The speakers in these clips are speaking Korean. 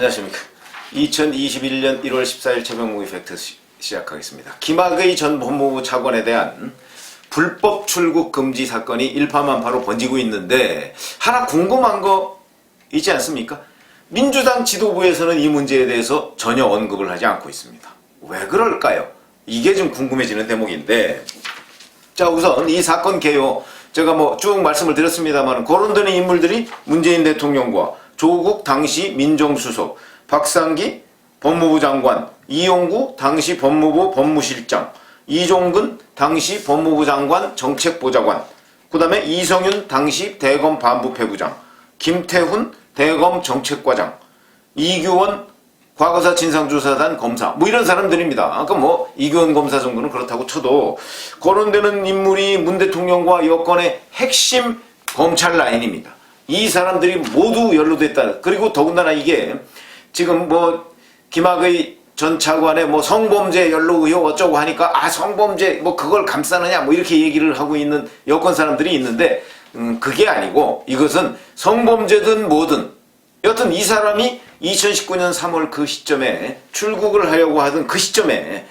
안녕하십니까. 2021년 1월 14일 최병묵 이펙트 시작하겠습니다. 김학의 전 법무부 차관에 대한 불법 출국 금지 사건이 일파만파로 번지고 있는데 하나 궁금한 거 있지 않습니까? 민주당 지도부에서는 이 문제에 대해서 전혀 언급을 하지 않고 있습니다. 왜 그럴까요? 이게 좀 궁금해지는 대목인데, 자, 우선 이 사건 개요, 제가 쭉 말씀을 드렸습니다만 거론되는 인물들이 문재인 대통령과 조국 당시 민정수석, 박상기 법무부 장관, 이용구 당시 법무부 법무실장, 이종근 당시 법무부 장관 정책보좌관, 그 다음에 이성윤 당시 대검 반부패부장, 김태훈 대검 정책과장, 이규원 과거사 진상조사단 검사, 이런 사람들입니다. 아까 이규원 검사 정도는 그렇다고 쳐도 거론되는 인물이 문 대통령과 여권의 핵심 검찰 라인입니다. 이 사람들이 모두 연루됐다. 그리고 더군다나 이게 지금 김학의 전 차관의 성범죄 연루 의혹 어쩌고 하니까 성범죄 그걸 감싸느냐 이렇게 얘기를 하고 있는 여권 사람들이 있는데, 그게 아니고 이것은 성범죄든 뭐든 여튼 이 사람이 2019년 3월 그 시점에 출국을 하려고 하던 그 시점에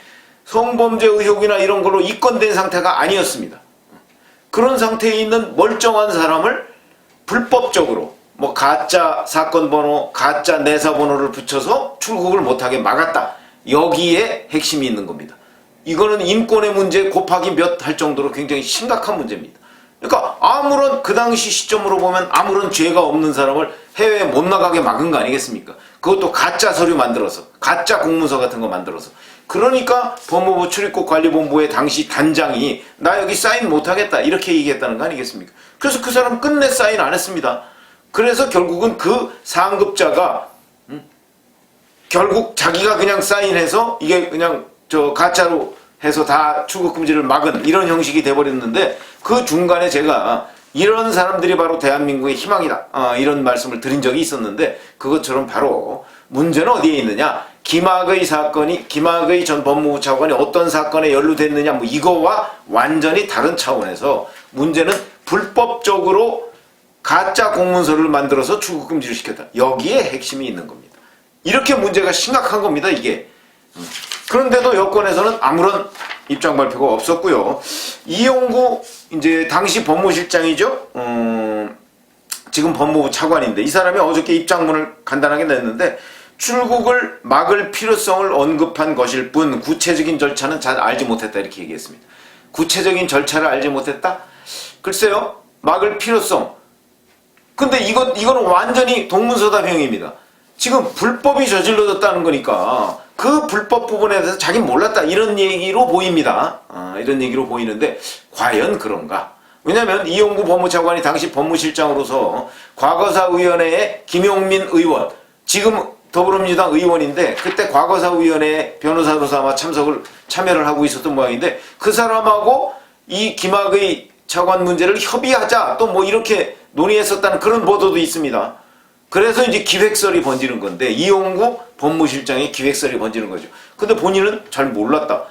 성범죄 의혹이나 이런 걸로 입건된 상태가 아니었습니다. 그런 상태에 있는 멀쩡한 사람을 불법적으로 가짜 사건 번호, 가짜 내사 번호를 붙여서 출국을 못하게 막았다. 여기에 핵심이 있는 겁니다. 이거는 인권의 문제 곱하기 몇 할 정도로 굉장히 심각한 문제입니다. 그러니까 그 당시 시점으로 보면 아무런 죄가 없는 사람을 해외에 못 나가게 막은 거 아니겠습니까? 그것도 가짜 서류 만들어서, 가짜 공문서 같은 거 만들어서. 그러니까 법무부 출입국 관리본부의 당시 단장이 나 여기 사인 못하겠다 이렇게 얘기했다는 거 아니겠습니까? 그래서 그 사람 끝내 사인 안 했습니다. 그래서 결국은 그 상급자가 결국 자기가 그냥 사인해서 이게 그냥 가짜로 해서 다 출국 금지를 막은 이런 형식이 돼버렸는데, 그 중간에 제가 이런 사람들이 바로 대한민국의 희망이다 이런 말씀을 드린 적이 있었는데, 그것처럼 바로 문제는 어디에 있느냐, 김학의 사건이, 김학의 전 법무부 차관이 어떤 사건에 연루됐느냐 이거와 완전히 다른 차원에서 문제는 불법적으로 가짜 공문서를 만들어서 출국 금지를 시켰다. 여기에 핵심이 있는 겁니다. 이렇게 문제가 심각한 겁니다, 이게. 그런데도 여권에서는 아무런 입장 발표가 없었고요. 이용구 이제 당시 법무실장이죠. 지금 법무부 차관인데 이 사람이 어저께 입장문을 간단하게 냈는데, 출국을 막을 필요성을 언급한 것일 뿐 구체적인 절차는 잘 알지 못했다 이렇게 얘기했습니다. 구체적인 절차를 알지 못했다? 글쎄요, 막을 필요성. 근데 이거는 완전히 동문서답형입니다. 지금 불법이 저질러졌다는 거니까 그 불법 부분에 대해서 자기는 몰랐다 이런 얘기로 보입니다. 이런 얘기로 보이는데 과연 그런가? 왜냐하면 이용구 법무차관이 당시 법무실장으로서 과거사위원회의 김용민 의원, 지금 더불어민주당 의원인데 그때 과거사위원회 변호사로서 아마 참여를 하고 있었던 모양인데, 그 사람하고 이 김학의 차관 문제를 협의하자 또 이렇게 논의했었다는 그런 보도도 있습니다. 그래서 이제 기획설이 번지는 건데, 이용구 법무실장의 기획설이 번지는 거죠. 근데 본인은 잘 몰랐다.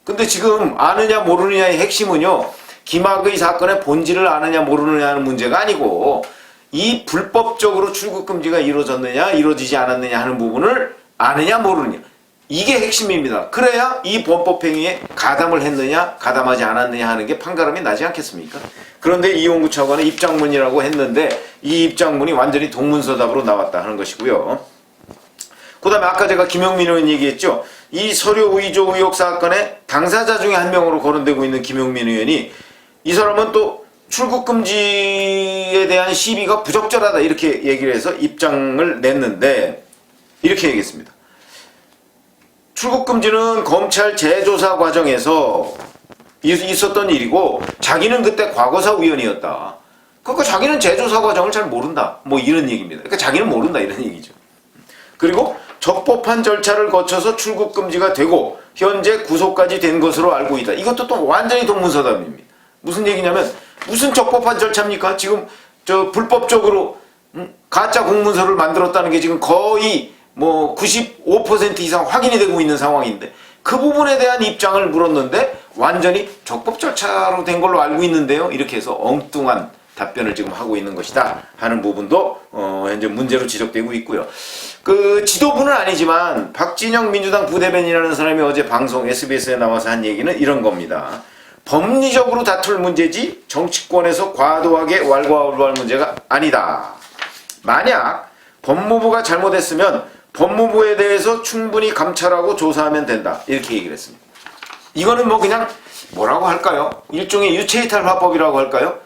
근데 지금 아느냐 모르느냐의 핵심은요, 김학의 사건의 본질을 아느냐 모르느냐 하는 문제가 아니고 이 불법적으로 출국 금지가 이루어졌느냐 이루어지지 않았느냐 하는 부분을 아느냐 모르느냐, 이게 핵심입니다. 그래야 이 범법행위에 가담을 했느냐 가담하지 않았느냐 하는 게 판가름이 나지 않겠습니까? 그런데 이용구 차관의 입장문이라고 했는데 이 입장문이 완전히 동문서답으로 나왔다 하는 것이고요. 그 다음에 아까 제가 김용민 의원 얘기했죠. 이 서류 위조 의혹 사건의 당사자 중에 한 명으로 거론되고 있는 김용민 의원이, 이 사람은 또 출국 금지에 대한 시비가 부적절하다 이렇게 얘기를 해서 입장을 냈는데, 이렇게 얘기했습니다. 출국 금지는 검찰 재조사 과정에서 있었던 일이고 자기는 그때 과거사위원이었다. 그러니까 자기는 재조사 과정을 잘 모른다. 이런 얘기입니다. 그러니까 자기는 모른다 이런 얘기죠. 그리고 적법한 절차를 거쳐서 출국 금지가 되고 현재 구속까지 된 것으로 알고 있다. 이것도 또 완전히 동문서답입니다. 무슨 얘기냐면, 무슨 적법한 절차입니까? 지금 불법적으로 가짜 공문서를 만들었다는 게 지금 거의 95% 이상 확인이 되고 있는 상황인데, 그 부분에 대한 입장을 물었는데 완전히 적법 절차로 된 걸로 알고 있는데요. 이렇게 해서 엉뚱한 답변을 지금 하고 있는 것이다 하는 부분도 현재 문제로 지적되고 있고요. 그 지도부는 아니지만 박진영 민주당 부대변인이라는 사람이 어제 방송 SBS에 나와서 한 얘기는 이런 겁니다. 법리적으로 다툴 문제지 정치권에서 과도하게 왈가왈부할 문제가 아니다. 만약 법무부가 잘못했으면 법무부에 대해서 충분히 감찰하고 조사하면 된다. 이렇게 얘기를 했습니다. 이거는 뭐 그냥 뭐라고 할까요? 일종의 유체이탈 화법이라고 할까요?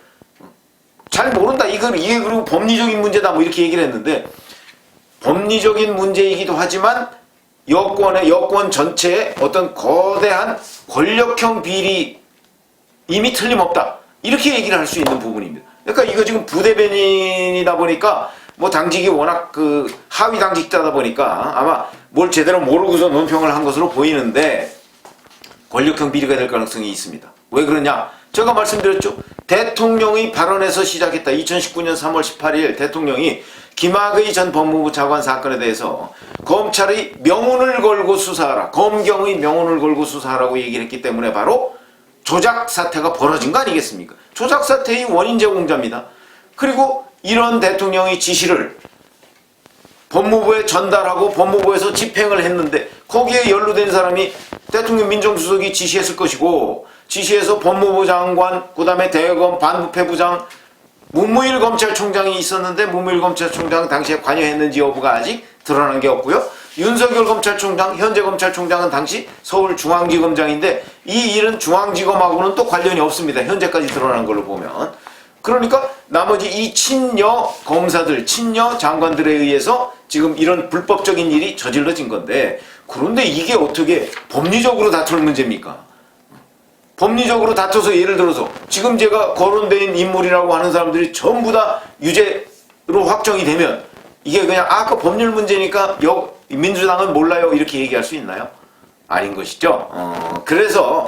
잘 모른다. 이게 그리고 법리적인 문제다. 뭐 이렇게 얘기를 했는데 법리적인 문제이기도 하지만 여권 전체의 어떤 거대한 권력형 비리 이미 틀림없다. 이렇게 얘기를 할 수 있는 부분입니다. 그러니까 이거 지금 부대변인이다 보니까 뭐 당직이 워낙 그 하위 당직자다 보니까 아마 뭘 제대로 모르고서 논평을 한 것으로 보이는데 권력형 비리가 될 가능성이 있습니다. 왜 그러냐? 제가 말씀드렸죠. 대통령의 발언에서 시작했다. 2019년 3월 18일 대통령이 김학의 전 법무부 차관 사건에 대해서 검찰의 명운을 걸고 수사하라. 검경의 명운을 걸고 수사하라고 얘기를 했기 때문에 바로 조작 사태가 벌어진 거 아니겠습니까? 조작 사태의 원인 제공자입니다. 그리고 이런 대통령의 지시를 법무부에 전달하고 법무부에서 집행을 했는데 거기에 연루된 사람이 대통령 민정수석이 지시했을 것이고 지시해서 법무부 장관, 그 다음에 대검 반부패부장, 문무일 검찰총장이 있었는데 문무일 검찰총장 당시에 관여했는지 여부가 아직 드러난 게 없고요. 윤석열 검찰총장, 현재 검찰총장은 당시 서울중앙지검장인데 이 일은 중앙지검하고는 또 관련이 없습니다. 현재까지 드러난 걸로 보면. 그러니까 나머지 이 친여 검사들, 친여 장관들에 의해서 지금 이런 불법적인 일이 저질러진 건데 그런데 이게 어떻게 법리적으로 다툴 문제입니까? 법리적으로 다퉈서 예를 들어서 지금 제가 거론된 인물이라고 하는 사람들이 전부 다 유죄로 확정이 되면 이게 그냥 그 법률 문제니까 민주당은 몰라요 이렇게 얘기할 수 있나요? 아닌 것이죠. 그래서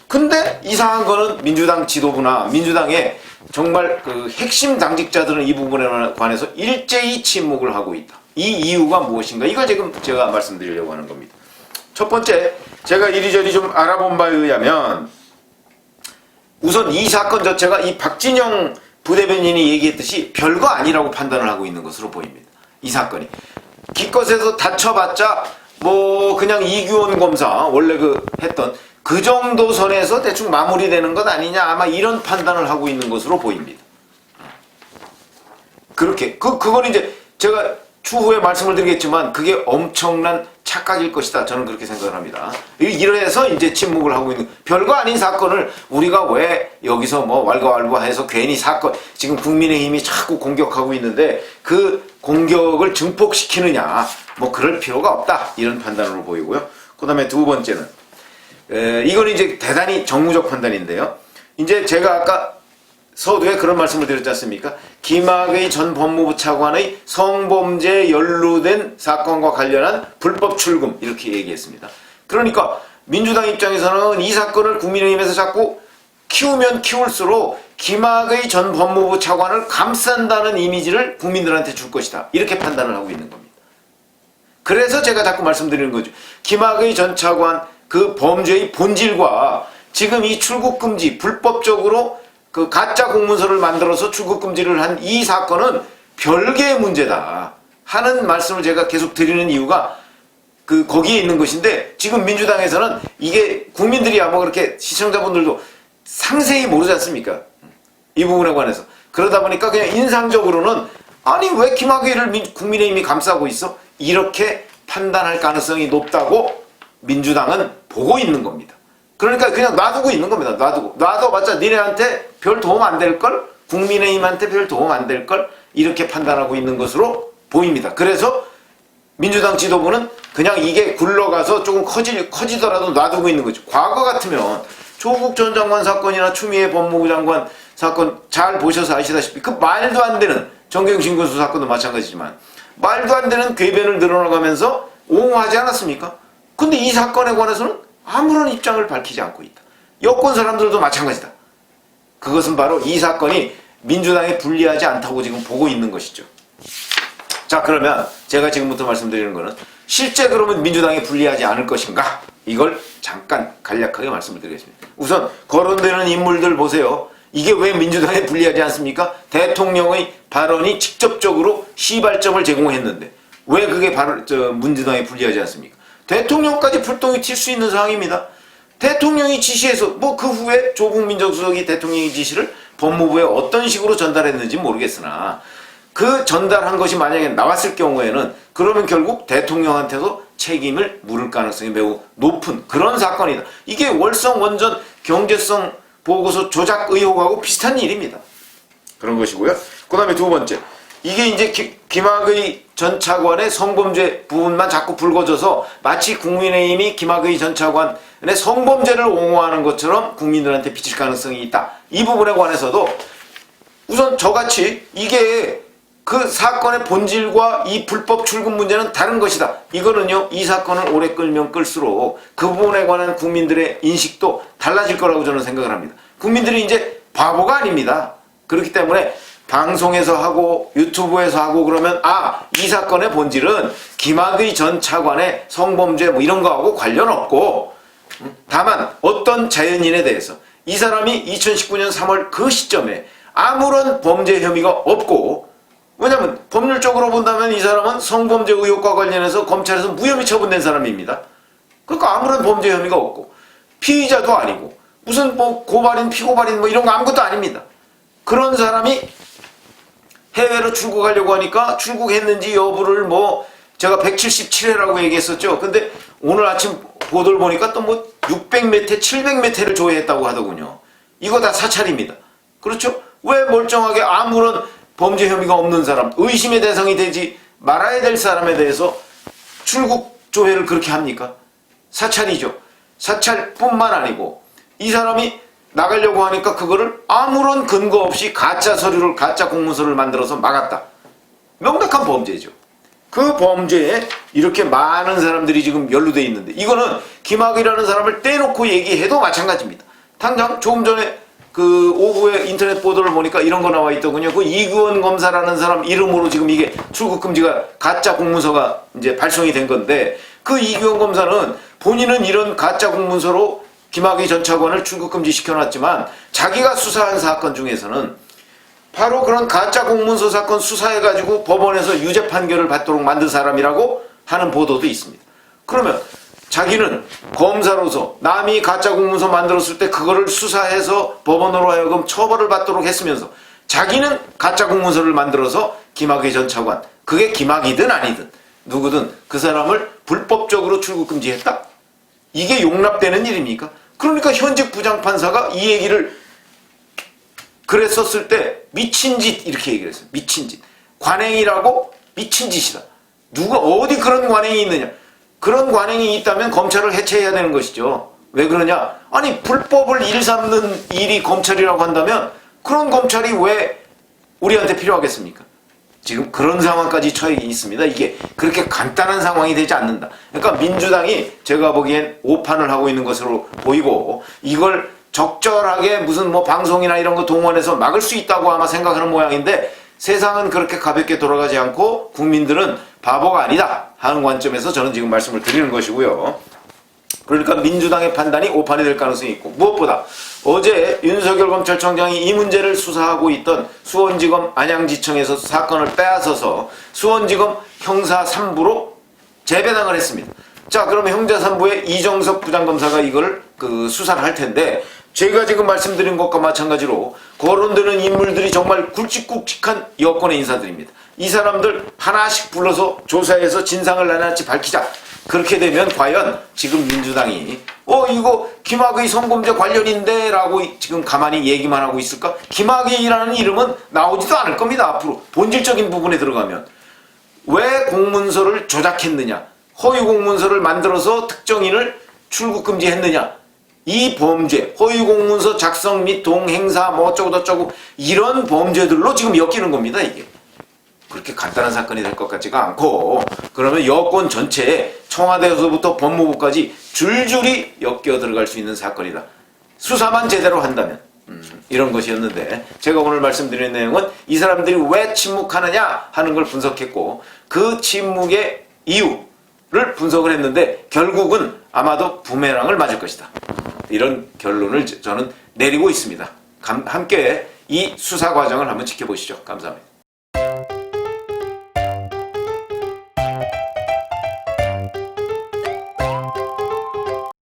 근데 이상한 거는 민주당 지도부나 민주당의 정말 그 핵심 당직자들은 이 부분에 관해서 일제히 침묵을 하고 있다. 이 이유가 무엇인가? 이걸 지금 제가 말씀드리려고 하는 겁니다. 첫 번째, 제가 이리저리 좀 알아본 바에 의하면 우선 이 사건 자체가 이 박진영 부대변인이 얘기했듯이 별거 아니라고 판단을 하고 있는 것으로 보입니다. 이 사건이. 기껏해서 다쳐봤자 뭐 그냥 이규원 검사 원래 했던 그 정도 선에서 대충 마무리되는 것 아니냐 아마 이런 판단을 하고 있는 것으로 보입니다. 그렇게 그건 이제 제가 추후에 말씀을 드리겠지만 그게 엄청난 착각일 것이다. 저는 그렇게 생각을 합니다. 이래서 이제 침묵을 하고 있는 별거 아닌 사건을 우리가 왜 여기서 뭐 왈가왈부해서 괜히 사건 지금 국민의힘이 자꾸 공격하고 있는데 그 공격을 증폭시키느냐 뭐 그럴 필요가 없다. 이런 판단으로 보이고요. 그 다음에 두 번째는 이건 이제 대단히 정무적 판단인데요. 이제 제가 아까 서두에 그런 말씀을 드렸지 않습니까? 김학의 전 법무부 차관의 성범죄에 연루된 사건과 관련한 불법 출금 이렇게 얘기했습니다. 그러니까 민주당 입장에서는 이 사건을 국민의힘에서 자꾸 키우면 키울수록 김학의 전 법무부 차관을 감싼다는 이미지를 국민들한테 줄 것이다. 이렇게 판단을 하고 있는 겁니다. 그래서 제가 자꾸 말씀드리는 거죠. 김학의 전 차관 그 범죄의 본질과 지금 이 출국금지 불법적으로 그 가짜 공문서를 만들어서 출국금지를 한 이 사건은 별개의 문제다 하는 말씀을 제가 계속 드리는 이유가 거기에 있는 것인데 지금 민주당에서는 이게 국민들이야 뭐 그렇게 시청자분들도 상세히 모르지 않습니까? 이 부분에 관해서. 그러다 보니까 그냥 인상적으로는 아니 왜 김학의를 국민의힘이 감싸고 있어? 이렇게 판단할 가능성이 높다고 민주당은 보고 있는 겁니다. 그러니까 그냥 놔두고 있는 겁니다. 놔둬봤자 니네한테 별 도움 안 될걸? 국민의힘한테 별 도움 안 될걸? 이렇게 판단하고 있는 것으로 보입니다. 그래서 민주당 지도부는 그냥 이게 굴러가서 조금 커지더라도 놔두고 있는 거죠. 과거 같으면 조국 전 장관 사건이나 추미애 법무부 장관 사건 잘 보셔서 아시다시피 그 말도 안 되는 정경심 교수 사건도 마찬가지지만 말도 안 되는 궤변을 늘어나가면서 옹호하지 않았습니까? 근데 이 사건에 관해서는 아무런 입장을 밝히지 않고 있다. 여권 사람들도 마찬가지다. 그것은 바로 이 사건이 민주당에 불리하지 않다고 지금 보고 있는 것이죠. 자, 그러면 제가 지금부터 말씀드리는 것은 실제 그러면 민주당에 불리하지 않을 것인가? 이걸 잠깐 간략하게 말씀을 드리겠습니다. 우선 거론되는 인물들 보세요. 이게 왜 민주당에 불리하지 않습니까? 대통령의 발언이 직접적으로 시발점을 제공했는데 왜 그게 민주당에 불리하지 않습니까? 대통령까지 불똥이 튈 수 있는 상황입니다. 대통령이 지시해서 뭐 그 후에 조국 민정수석이 대통령의 지시를 법무부에 어떤 식으로 전달했는지 모르겠으나 그 전달한 것이 만약에 나왔을 경우에는 그러면 결국 대통령한테도 책임을 물을 가능성이 매우 높은 그런 사건이다. 이게 월성 원전 경제성 보고서 조작 의혹하고 비슷한 일입니다. 그런 것이고요. 그 다음에 두 번째, 이게 이제 김학의 전 차관의 성범죄 부분만 자꾸 불거져서 마치 국민의힘이 김학의 전 차관의 성범죄를 옹호하는 것처럼 국민들한테 비칠 가능성이 있다. 이 부분에 관해서도 우선 저같이 이게 그 사건의 본질과 이 불법 출금 문제는 다른 것이다. 이거는요, 이 사건을 오래 끌면 끌수록 그 부분에 관한 국민들의 인식도 달라질 거라고 저는 생각을 합니다. 국민들이 이제 바보가 아닙니다. 그렇기 때문에 방송에서 하고 유튜브에서 하고 그러면 이 사건의 본질은 김학의 전 차관의 성범죄 뭐 이런 거하고 관련 없고, 다만 어떤 자연인에 대해서 이 사람이 2019년 3월 그 시점에 아무런 범죄 혐의가 없고, 왜냐면 법률적으로 본다면 이 사람은 성범죄 의혹과 관련해서 검찰에서 무혐의 처분된 사람입니다. 그러니까 아무런 범죄 혐의가 없고 피의자도 아니고 무슨 뭐 고발인 피고발인 뭐 이런 거 아무것도 아닙니다. 그런 사람이 해외로 출국하려고 하니까 출국했는지 여부를 뭐 제가 177회라고 얘기했었죠. 근데 오늘 아침 보도를 보니까 또 뭐 600몇 회, 700몇 회를 조회했다고 하더군요. 이거 다 사찰입니다. 그렇죠? 왜 멀쩡하게 아무런 범죄 혐의가 없는 사람, 의심의 대상이 되지 말아야 될 사람에 대해서 출국 조회를 그렇게 합니까? 사찰이죠. 사찰뿐만 아니고 이 사람이 나가려고 하니까 그거를 아무런 근거 없이 가짜 서류를, 가짜 공문서를 만들어서 막았다. 명백한 범죄죠. 그 범죄에 이렇게 많은 사람들이 지금 연루되어 있는데 이거는 김학의라는 사람을 떼놓고 얘기해도 마찬가지입니다. 당장 조금 전에 그 오후에 인터넷 보도를 보니까 이런 거 나와 있더군요. 그 이규원 검사라는 사람 이름으로 지금 이게 출국 금지가 가짜 공문서가 이제 발송이 된 건데, 그 이규원 검사는 본인은 이런 가짜 공문서로 김학의 전 차관을 출국 금지 시켜놨지만 자기가 수사한 사건 중에서는 바로 그런 가짜 공문서 사건 수사해가지고 법원에서 유죄 판결을 받도록 만든 사람이라고 하는 보도도 있습니다. 그러면 자기는 검사로서 남이 가짜 공문서 만들었을 때 그거를 수사해서 법원으로 하여금 처벌을 받도록 했으면서 자기는 가짜 공문서를 만들어서 김학의 전 차관, 그게 김학이든 아니든 누구든 그 사람을 불법적으로 출국 금지했다? 이게 용납되는 일입니까? 그러니까 현직 부장판사가 이 얘기를 그랬었을 때 미친 짓 이렇게 얘기를 했어요. 미친 짓. 관행이라고 미친 짓이다. 누가 어디 그런 관행이 있느냐. 그런 관행이 있다면 검찰을 해체해야 되는 것이죠. 왜 그러냐? 아니 불법을 일삼는 일이 검찰이라고 한다면 그런 검찰이 왜 우리한테 필요하겠습니까? 지금 그런 상황까지 처해 있습니다. 이게 그렇게 간단한 상황이 되지 않는다. 그러니까 민주당이 제가 보기엔 오판을 하고 있는 것으로 보이고, 이걸 적절하게 무슨 뭐 방송이나 이런 거 동원해서 막을 수 있다고 아마 생각하는 모양인데, 세상은 그렇게 가볍게 돌아가지 않고 국민들은 바보가 아니다 하는 관점에서 저는 지금 말씀을 드리는 것이고요. 그러니까 민주당의 판단이 오판이 될 가능성이 있고, 무엇보다 어제 윤석열 검찰총장이 이 문제를 수사하고 있던 수원지검 안양지청에서 사건을 빼앗아서 수원지검 형사 3부로 재배당을 했습니다. 자, 그러면 형사 3부에 이정석 부장검사가 이걸 수사를 할 텐데, 제가 지금 말씀드린 것과 마찬가지로 거론되는 인물들이 정말 굵직굵직한 여권의 인사들입니다. 이 사람들 하나씩 불러서 조사해서 진상을 나날이 밝히자. 그렇게 되면 과연 지금 민주당이 이거 김학의 성범죄 관련인데 라고 지금 가만히 얘기만 하고 있을까? 김학의라는 이름은 나오지도 않을 겁니다. 앞으로 본질적인 부분에 들어가면 왜 공문서를 조작했느냐, 허위 공문서를 만들어서 특정인을 출국 금지했느냐, 이 범죄, 허위 공문서 작성 및 동행사 뭐 어쩌고저쩌고 이런 범죄들로 지금 엮이는 겁니다. 이게 그렇게 간단한 사건이 될 것 같지가 않고, 그러면 여권 전체에 청와대에서부터 법무부까지 줄줄이 엮여 들어갈 수 있는 사건이다. 수사만 제대로 한다면 이런 것이었는데, 제가 오늘 말씀드린 내용은 이 사람들이 왜 침묵하느냐 하는 걸 분석했고, 그 침묵의 이유를 분석을 했는데 결국은 아마도 부메랑을 맞을 것이다. 이런 결론을 저는 내리고 있습니다. 함께 이 수사 과정을 한번 지켜보시죠. 감사합니다.